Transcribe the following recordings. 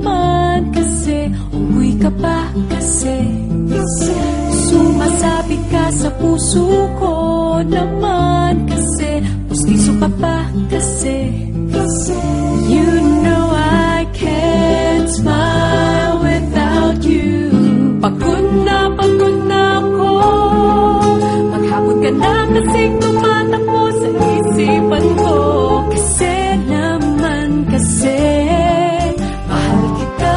naman kasi, umuwi ka pa kasi, sumasabi ka sa puso ko naman kasi, pustiso ka pa kasi, you know I can't smile without you. Pagod na ako, maghapon ka na kasing tumatakbo sa isipan ko. Kasi naman kasi, mahal kita.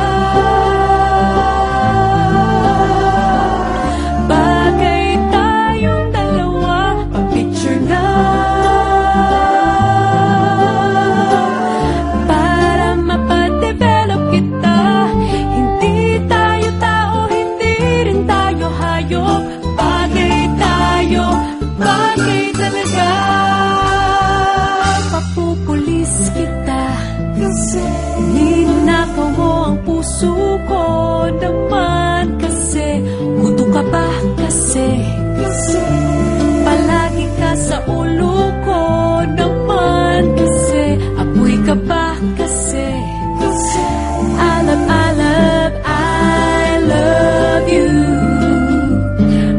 Bagay tayong dalawa, pa-picture na, para mapadevelop kita. Hindi tayo tao, hindi rin tayo hayop. Bagay tayo, bagay talaga. Papupulis kita, ninakaw mo ang puso ko naman kasi, gusto ka ba kasi, palagi ka sa ulo ko naman kasi, apoy ka ba kasi, alab, I love you.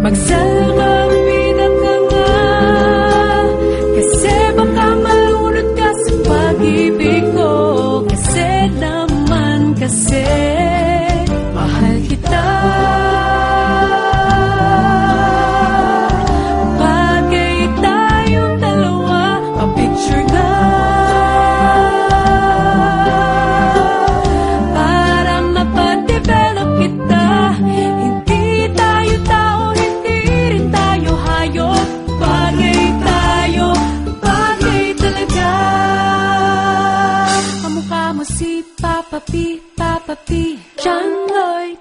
Magsalubida ka nga, kasi baka malunod ka sa pag-ibig ko. Kasi naman kasi, mahal kita. Bagay tayong dalawa, pa-picture nga, para mapadevelop kita. Hindi tayo tao, hindi rin tayo hayop. Bagay tayo, bagay talaga. Kamukha mo si Papa P, Papa P, John Lloyd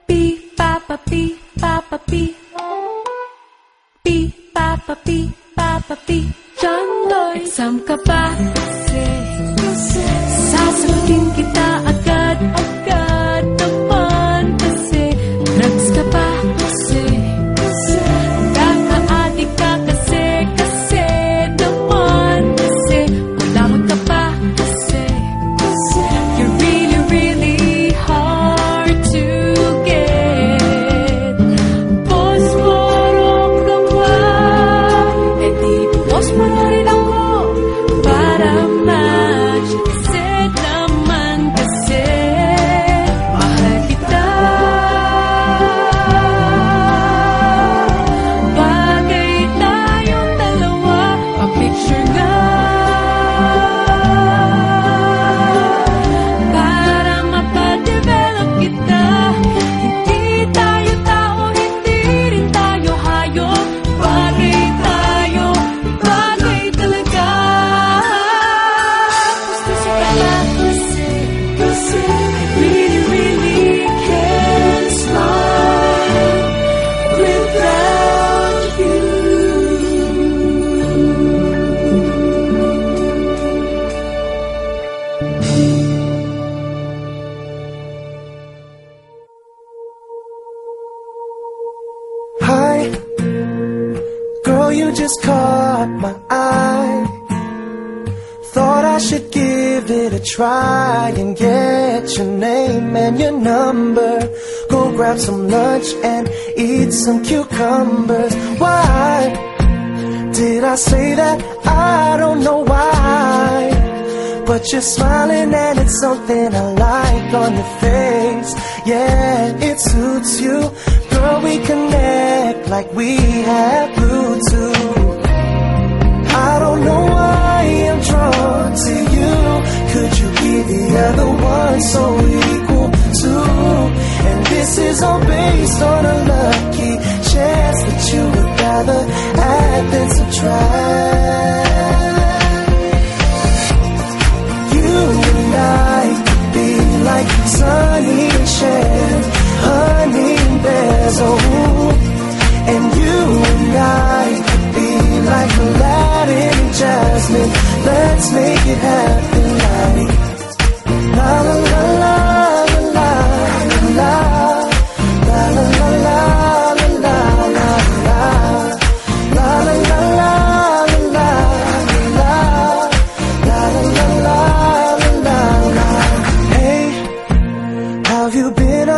P, Papa P, Papa P, P, Papa P, Papa P, John Lloyd. Exam ka ba kasi, sasagutin kita agad naman kasi, drugs ka ba kasi, kaka-adik ka kasi naman kasi, kulamot ka pa kasi, you're really, really hard to get. Posporo ka ba? E di posporo rin ako para match. Kasi naman kasi, mahal kita. Bagay tayong dalawa, pa-picture nga, para mapadevelop kita. Hindi tayo tao, hindi rin tayo hayop. Bagay tayo, bagay talaga. Gusto ka lang kasi, I really, really can't smile without you. Hi, girl, you just caught my eye. Thought I should give it a try and get your name and your number. Go grab some lunch and eat some cucumbers. Why did I say that? I don't know why. But you're smiling and it's something I like on your face. Yeah, it suits you. Girl, we connect like we have Bluetooth. I don't know why I'm drawn to you. Could you be the other one so equal to? And this is all based on a lucky chance that you would rather add than subtract. You and I could be like Sunny and Cher, honey and bears, oh. And you and I could be like Aladdin and Jasmine. Let's make it happen like la la la la la la la la la la la la la la la la la la. Hey,